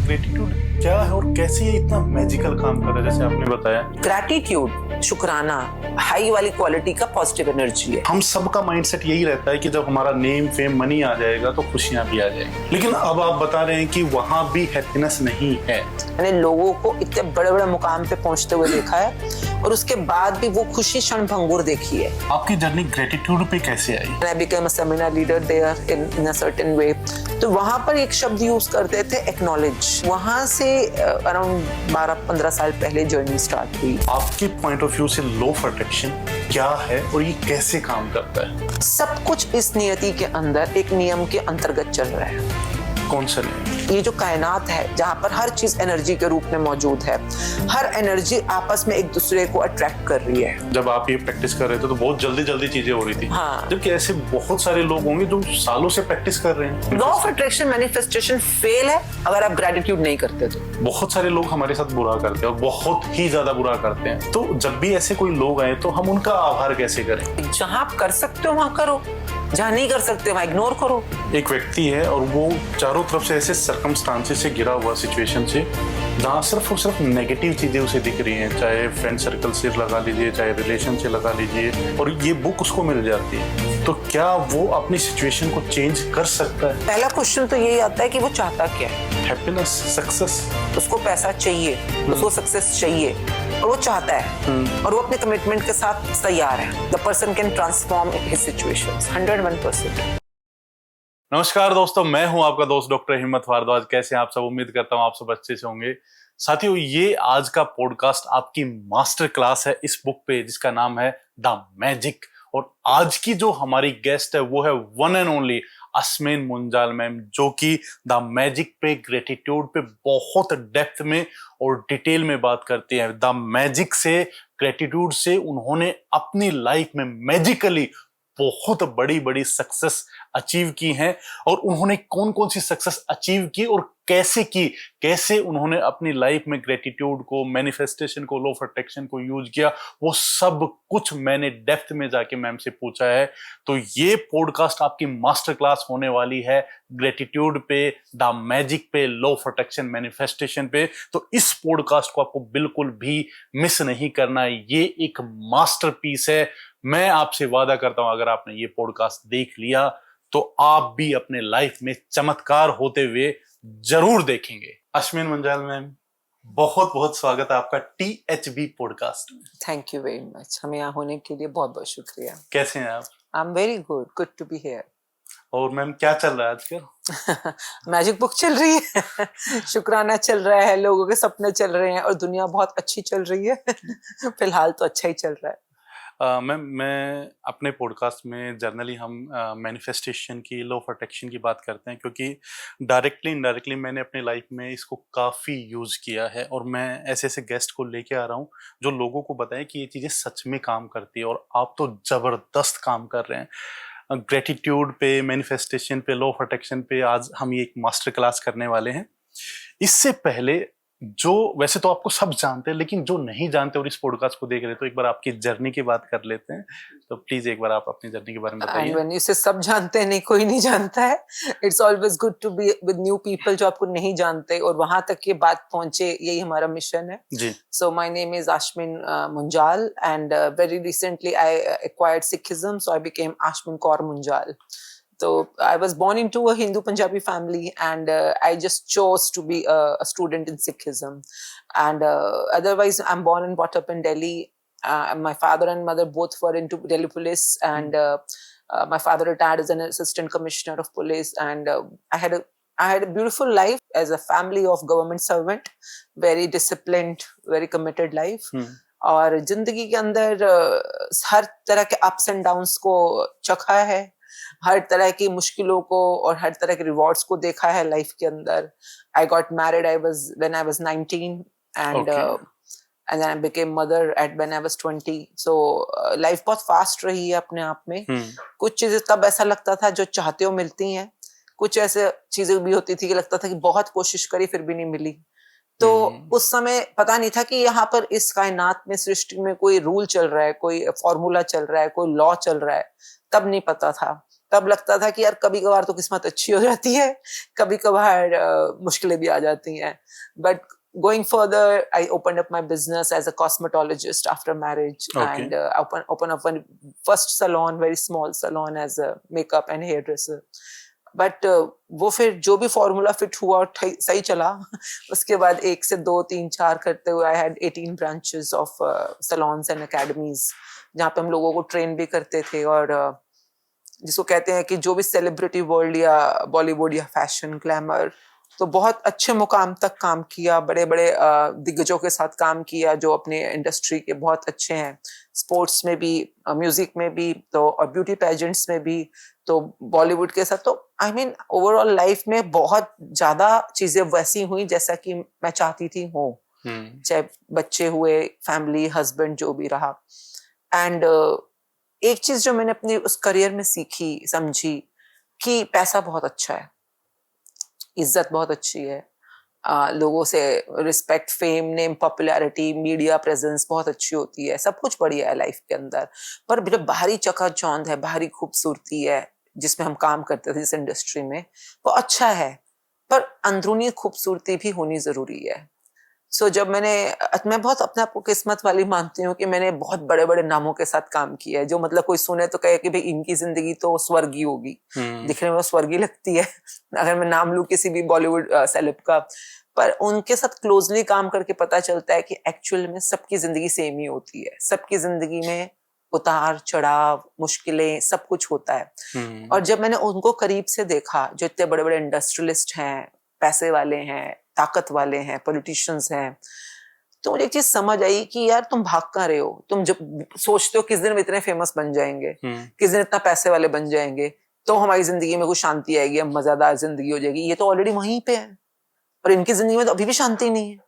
Gratitude क्या है और कैसे ये इतना मैजिकल काम कर रहा है, जैसे आपने बताया। ग्रैटिट्यूड, शुक्राना, हाई वाली क्वालिटी का पॉजिटिव एनर्जी है। हम सबका माइंडसेट यही रहता है कि जब हमारा नेम फेम मनी आ जाएगा तो खुशियां भी आ जाएंगी, लेकिन अब आप बता रहे हैं कि वहां भी हैप्पीनेस नहीं है। मैंने लोगों को इतने बड़े बड़े मुकाम पे पहुंचते हुए देखा है और उसके बाद भी वो खुशी क्षणभंगुर देखी है। आपकी जर्नी ग्रेटिट्यूड पे कैसे आई? I became a seminar leader there in a certain way. तो वहाँ पर एक शब्द यूज करते थे एक्नॉलेज। वहाँ से अराउंड 12-15 साल पहले जर्नी स्टार्ट हुई। आपके पॉइंट ऑफ व्यू से लॉ ऑफ अट्रैक्शन क्या है और ये कैसे काम करता है? सब कुछ इस नियति के अंदर एक नियम के अंतर्गत चल रहा है। कौन सा नियम? ये जो कायनात है जहाँ पर हर चीज एनर्जी के रूप में मौजूद है, हर एनर्जी आपस में एक दूसरे को अट्रैक्ट कर रही है। जब आप ये प्रैक्टिस कर रहे थे तो बहुत जल्दी जल्दी चीजें हो रही थी। हाँ। जबकि ऐसे बहुत सारे लोग होंगे जो सालों से प्रैक्टिस कर रहे हैं। Law of attraction manifestation fail है अगर आप ग्रेटिट्यूड नहीं करते तो। बहुत सारे लोग हमारे साथ बुरा करते हैं और बहुत ही ज्यादा बुरा करते हैं, तो जब भी ऐसे कोई लोग आए तो हम उनका आभार कैसे करें? जहाँ आप कर सकते हो वहां करो, जहाँ नहीं कर सकते वहां इग्नोर करो। एक व्यक्ति है और वो चारों तरफ से ऐसे सर्कमस्टांसेस से घिरा हुआ सिचुएशन से, जहाँ सिर्फ और सिर्फ नेगेटिव चीजें उसे दिख रही हैं, चाहे फ्रेंड सर्कल से लगा लीजिए, चाहे रिलेशन से लगा लीजिए, और ये बुक उसको मिल जाती है, तो क्या वो अपनी सिचुएशन को चेंज कर सकता है? पहला क्वेश्चन तो यही आता है कि वो चाहता क्या है। Happiness, success. उसको पैसा चाहिए, उसको सक्सेस चाहिए और वो चाहता है और वो अपने कमिटमेंट के साथ तैयार है। The person can transform his situations 101%। नमस्कार दोस्तों, मैं हूं आपका दोस्त डॉक्टर हिम्मत भारद्वाज। कैसे हैं आप सब? उम्मीद करता हूं आप सब अच्छे से होंगे। साथियों, ये आज का पॉडकास्ट आपकी मास्टर क्लास है इस बुक पे जिसका नाम है द मैजिक, और आज की जो हमारी गेस्ट है वो है one and only Ashmin Munjal ma'am, जो कि द मैजिक पे, ग्रेटिट्यूड पे बहुत डेप्थ में और डिटेल में बात करती है। द मैजिक से, ग्रेटिट्यूड से उन्होंने अपनी लाइफ में मैजिकली बहुत बड़ी बड़ी सक्सेस अचीव की हैं, और उन्होंने कौन कौन सी सक्सेस अचीव की और कैसे की, कैसे उन्होंने अपनी लाइफ में ग्रेटिट्यूड को, मैनिफेस्टेशन को, लॉ ऑफ अट्रैक्शन को यूज किया, वो सब कुछ मैंने डेप्थ में जाके मैम से पूछा है। तो ये पॉडकास्ट आपकी मास्टर क्लास होने वाली है ग्रेटिट्यूड पे, द मैजिक पे, लॉ ऑफ अट्रैक्शन, मैनिफेस्टेशन पे। तो इस पॉडकास्ट को आपको बिल्कुल भी मिस नहीं करना है। ये एक मास्टरपीस है। मैं आपसे वादा करता हूं, अगर आपने ये पॉडकास्ट देख लिया तो आप भी अपने लाइफ में चमत्कार होते हुए जरूर देखेंगे। अश्मिन मुंजाल मैम, बहुत बहुत स्वागत है आपका THB पॉडकास्ट में। Thank you very much. हमें यहाँ होने के लिए बहुत बहुत शुक्रिया। कैसे हैं आप? I am very good to be here. और मैम क्या चल रहा है आजकल? मैजिक बुक चल रही है, शुक्राना चल रहा है, लोगों के सपने चल रहे हैं और दुनिया बहुत अच्छी चल रही है। फिलहाल तो अच्छा ही चल रहा है। मैम, मैं अपने पॉडकास्ट में जर्नली हम मैनिफेस्टेशन की, लॉ ऑफ अट्रैक्शन की बात करते हैं, क्योंकि डायरेक्टली इनडायरेक्टली मैंने अपनी लाइफ में इसको काफ़ी यूज़ किया है, और मैं ऐसे ऐसे गेस्ट को लेके आ रहा हूँ जो लोगों को बताएं कि ये चीज़ें सच में काम करती है, और आप तो ज़बरदस्त काम कर रहे हैं। ग्रेटिट्यूड पे, मैनिफेस्टेशन पे, लॉ ऑफ अट्रैक्शन पे आज हम ये एक मास्टर क्लास करने वाले हैं। इससे पहले, जो वैसे तो आपको सब जानते हैं, लेकिन जो नहीं जानते और इस पॉडकास्ट को देख रहे हैं, तो एक बार आपकी जर्नी की बात कर लेते हैं। तो प्लीज एक बार आप अपनी जर्नी के बारे में बताइए। एंड व्हेन यू से सब जानते हैं, नहीं कोई नहीं जानता है। It's always good to be with new people जो आपको नहीं जानते, और वहां तक ये बात पहुंचे, यही हमारा मिशन है जी। So my name is Ashmin Munjal and very recently I acquired Sikhism, so I became Ashmin Kaur Munjal. So I was born into a Hindu Punjabi family, and I just chose to be a student in Sikhism. And otherwise, I'm born and brought up in Delhi. My father and mother both were into Delhi police, and my father retired as an assistant commissioner of police. And I had a beautiful life as a family of government servant, very disciplined, very committed life. और जिंदगी के अंदर हर तरह के ups and downs को चखा है, हर तरह की मुश्किलों को और हर तरह के रिवॉर्ड्स को देखा है लाइफ के अंदर. I got married when I was 19, and and then I became mother when I was 20. So life बहुत फास्ट रही है अपने आप में. कुछ चीजें तब ऐसा लगता था जो चाहते हो मिलती हैं, कुछ ऐसे चीजें भी होती थी कि लगता था कि बहुत कोशिश करी फिर भी नहीं मिली. तो उस समय पता नहीं था कि यहाँ पर इस कायनात में, सृष्टि में कोई रूल चल रहा है, कोई फॉर्मूला चल रहा है, कोई लॉ चल रहा है. तब नहीं पता था. तब लगता था कि यार कभी कभार तो किस्मत अच्छी हो जाती है, कभी कभार मुश्किलें भी आ जाती हैं. But going further, I opened up my business as a cosmetologist after marriage, Okay. and open up one first salon, very small salon, as a makeup and hairdresser. But वो फिर जो भी फॉर्मूला फिट हुआ और सही चला. उसके बाद 1 से 2 3 4 करते हुए I had 18 branches of salons and academies, जहाँ पे हम लोगों को ट्रेन भी करते थे. और जिसको कहते हैं कि जो भी सेलिब्रिटी वर्ल्ड या बॉलीवुड या फैशन ग्लैमर, तो बहुत अच्छे मुकाम तक काम किया, बड़े बड़े दिग्गजों के साथ काम किया जो अपने इंडस्ट्री के बहुत अच्छे हैं, स्पोर्ट्स में भी, म्यूजिक में भी, तो और ब्यूटी पेजेंट्स में भी, तो बॉलीवुड के साथ. तो आई मीन ओवरऑल लाइफ में बहुत ज्यादा चीजें वैसी हुई जैसा कि मैं चाहती थी हो, चाहे बच्चे हुए, फैमिली, हस्बैंड, जो भी रहा. एंड एक चीज जो मैंने अपनी उस करियर में सीखी, समझी, कि पैसा बहुत अच्छा है, इज्जत बहुत अच्छी है, लोगों से respect, fame, name, popularity, media presence बहुत अच्छी होती है, सब कुछ बढ़िया है लाइफ के अंदर. पर जो बाहरी चकाचौंध है, बाहरी खूबसूरती है जिसमें हम काम करते थे जिस इंडस्ट्री में, वो अच्छा है, पर अंदरूनी खूबसूरती भी होनी जरूरी है. सो जब मैं बहुत अपने आप को किस्मत वाली मानती हूँ कि मैंने बहुत बड़े बड़े नामों के साथ काम किया है, जो मतलब कोई सुने तो कहे कि भाई इनकी जिंदगी तो स्वर्गीय होगी, दिखने में स्वर्गीय लगती है अगर मैं नाम लूं किसी भी बॉलीवुड सेलेब का. पर उनके साथ क्लोजली काम करके पता चलता है कि एक्चुअल में सबकी जिंदगी सेम ही होती है, सबकी जिंदगी में उतार चढ़ाव, मुश्किलें, सब कुछ होता है. और जब मैंने उनको करीब से देखा, जो इतने बड़े बड़े इंडस्ट्रियलिस्ट हैं, पैसे वाले हैं, ताकत वाले हैं, पॉलिटिशियंस हैं, तो मुझे एक चीज समझ आई कि यार तुम भाग कहाँ रहे हो. तुम जब सोचते हो किस दिन हम इतने फेमस बन जाएंगे, किस दिन इतना पैसे वाले बन जाएंगे, तो हमारी जिंदगी में कुछ शांति आएगी, हम मजेदार जिंदगी हो जाएगी, ये तो ऑलरेडी वहीं पे है. और इनकी जिंदगी में तो अभी भी शांति नहीं है,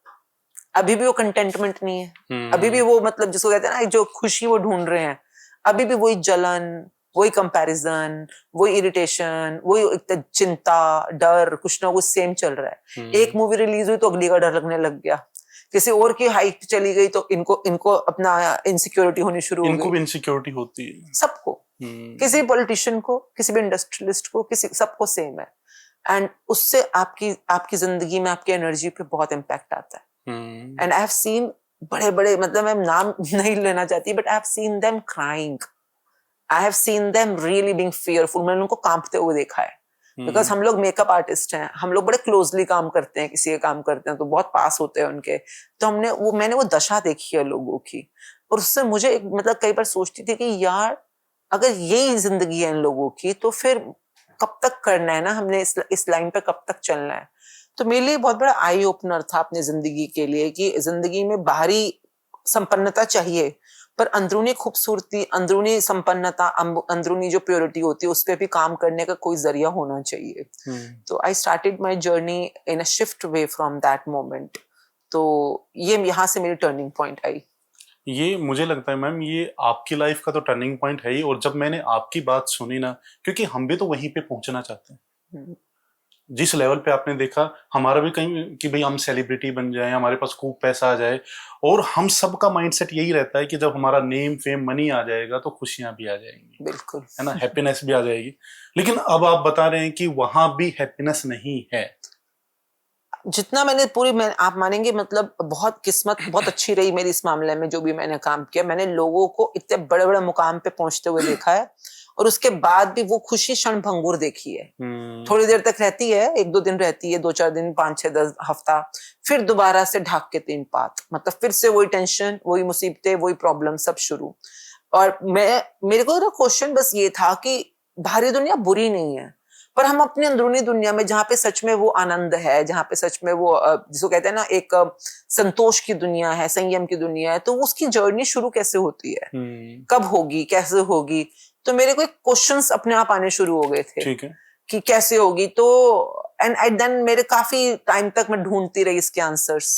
अभी भी वो कंटेंटमेंट नहीं है, अभी भी वो मतलब जिसको कहते हैं ना जो खुशी वो ढूंढ रहे हैं, अभी भी वही जलन, वही कंपैरिजन, वही इरिटेशन, वही चिंता, डर, कुछ ना कुछ सेम चल रहा है. एक मूवी रिलीज हुई तो अगली का डर लगने लग गया, किसी और की हाइट चली गई तो इनको अपना इनसिक्योरिटी होनी शुरू हो गई. इनको भी इनसिक्योरिटी होती है, सबको, किसी पॉलिटिशियन को, किसी भी इंडस्ट्रियलिस्ट को, किसी सबको सेम है. एंड उससे आपकी जिंदगी में आपकी एनर्जी पे बहुत इम्पैक्ट आता है. एंड आई हैव सीन बड़े बड़े, मतलब मैं नाम नहीं लेना चाहती, but I have seen them crying, I have seen them really being fearful. मैंने उनको कांपते हुए देखा है, बिकॉज हम लोग मेकअप आर्टिस्ट हैं, हम लोग बड़े क्लोजली काम करते हैं, किसी के काम करते हैं तो बहुत पास होते हैं उनके, तो मैंने वो दशा देखी है लोगों की. और उससे मुझे मतलब कई बार सोचती थी कि यार अगर यही जिंदगी है इन लोगों की, तो फिर कब तक करना है ना हमने, इस लाइन पे कब तक चलना है. तो मेरे लिए बहुत बड़ा आई ओपनर था अपनी जिंदगी के लिए कि जिंदगी में बाहरी संपन्नता चाहिए, पर अंदरूनी खूबसूरती, अंदरूनी संपन्नता, अंदरूनी जो प्योरिटी होती है, उस पर भी काम करने का कोई जरिया होना चाहिए. तो I started my journey in a shift way from that moment. तो ये यहाँ से मेरी टर्निंग पॉइंट आई. ये मुझे लगता है मैम, ये आपकी लाइफ का तो टर्निंग पॉइंट है ही. और जब मैंने आपकी बात सुनी ना, क्योंकि हम भी तो वहीं पे पहुंचना चाहते हैं जिस लेवल पे आपने देखा, हमारा भी कहीं कि भाई हम सेलिब्रिटी बन जाएं, हमारे पास खूब पैसा आ जाए, और हम सबका माइंडसेट यही रहता है कि जब हमारा नेम, फेम, मनी आ जाएगा तो खुशियां भी आ जाएंगी, बिल्कुल, है ना, हैप्पीनेस भी आ जाएगी. लेकिन अब आप बता रहे हैं कि वहां भी हैप्पीनेस नहीं है. जितना आप मानेंगे, मतलब बहुत किस्मत बहुत अच्छी रही मेरी इस मामले में. जो भी मैंने काम किया, मैंने लोगों को इतने बड़े बड़े मुकाम पे पहुंचते हुए देखा है, और उसके बाद भी वो खुशी क्षण भंगुर देखी है. थोड़ी देर तक रहती है, 1-2 दिन रहती है, 2-4 दिन, 5-6-10 हफ्ता, फिर दोबारा से ढाक के 3 पात, मतलब फिर से वही टेंशन, वही मुसीबतें, वही प्रॉब्लम, सब शुरू. और मेरे को ना क्वेश्चन बस ये था कि बाहरी दुनिया बुरी नहीं है, पर हम अपनी अंदरूनी दुनिया में, जहाँ पे सच में वो आनंद है, जहाँ पे सच में वो जिसको कहते हैं ना एक संतोष की दुनिया है, संयम की दुनिया है, तो उसकी जर्नी शुरू कैसे होती है, कब होगी, कैसे होगी. तो मेरे को क्वेश्चंस अपने आप आने शुरू हो गए थे. ठीक है. कि कैसे होगी. तो एंड देन मेरे काफी टाइम तक मैं ढूंढती रही इसके आंसर्स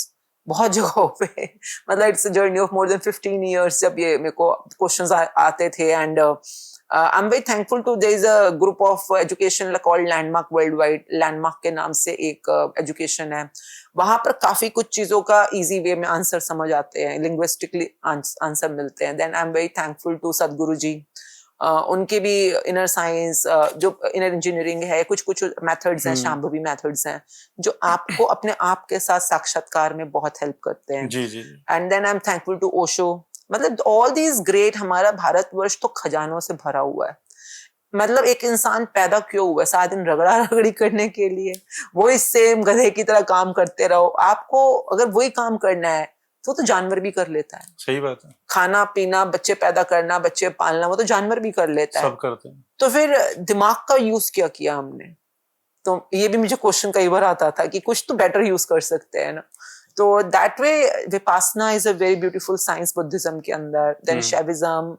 बहुत जगहों पे. मतलब it's a journey of more than 15 years जब ये मेरे को क्वेश्चंस आते थे. And I am very thankful to there is a group of education called Landmark Worldwide. Landmark के नाम से एक एजुकेशन है, वहां पर काफी कुछ चीजों का इजी वे में आंसर समझ आते हैं, लिंग्विस्टिकली आंसर मिलते हैं. Then I am very thankful to Sadhguru ji उनके भी इनर साइंस, जो इनर इंजीनियरिंग है, कुछ कुछ मेथड्स हैं, शांभवी मेथड्स हैं, जो आपको अपने आप के साथ साक्षात्कार में बहुत हेल्प करते हैं. जी जी. And then I am thankful to Osho. मतलब ऑल दीज ग्रेट. हमारा भारतवर्ष तो खजानों से भरा हुआ है. मतलब एक इंसान पैदा क्यों हुआ है? सारा दिन रगड़ा रगड़ी करने के लिए? वही सेम गधे की तरह काम करते रहो. आपको अगर वही काम करना है तो जानवर भी कर लेता है. सही बात है. खाना पीना, बच्चे पैदा करना, बच्चे पालना, वो तो जानवर भी कर लेता है. सब करते हैं. तो फिर दिमाग का यूज क्या किया हमने? तो ये भी मुझे क्वेश्चन कई बार आता था कि कुछ तो बेटर यूज कर सकते हैं ना. तो that way Vipassana is a very beautiful science Buddhism के अंदर. देन शैविज्म,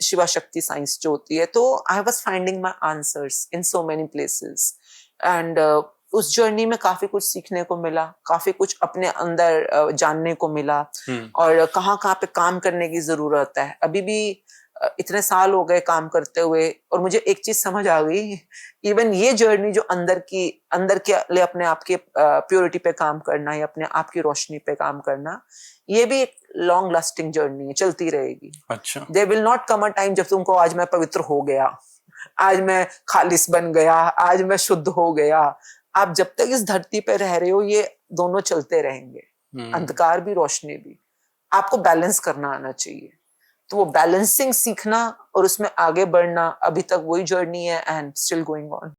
शिवा शक्ति साइंस जो होती है. तो I was finding my answers in so many places. And उस जर्नी में काफी कुछ सीखने को मिला, काफी कुछ अपने अंदर जानने को मिला, और कहाँ कहाँ पे काम करने की जरूरत है. अभी भी इतने साल हो गए काम करते हुए, और मुझे एक चीज समझ आ गई. इवन ये जर्नी जो अंदर के लिए अपने आप के प्योरिटी पे काम करना, या अपने आप की रोशनी पे काम करना, ये भी एक लॉन्ग लास्टिंग जर्नी है, चलती रहेगी. अच्छा. There will not come a time जब तुमको आज मैं पवित्र हो गया, आज मैं खालिस बन गया, आज मैं शुद्ध हो गया. आप जब तक इस धरती पे रह रहे हो, ये दोनों चलते रहेंगे, अंधकार भी रोशनी भी. आपको बैलेंस करना आना चाहिए. तो वो बैलेंसिंग सीखना और उसमें आगे बढ़ना, अभी तक वही जर्नी है, एंड स्टिल गोइंग ऑन.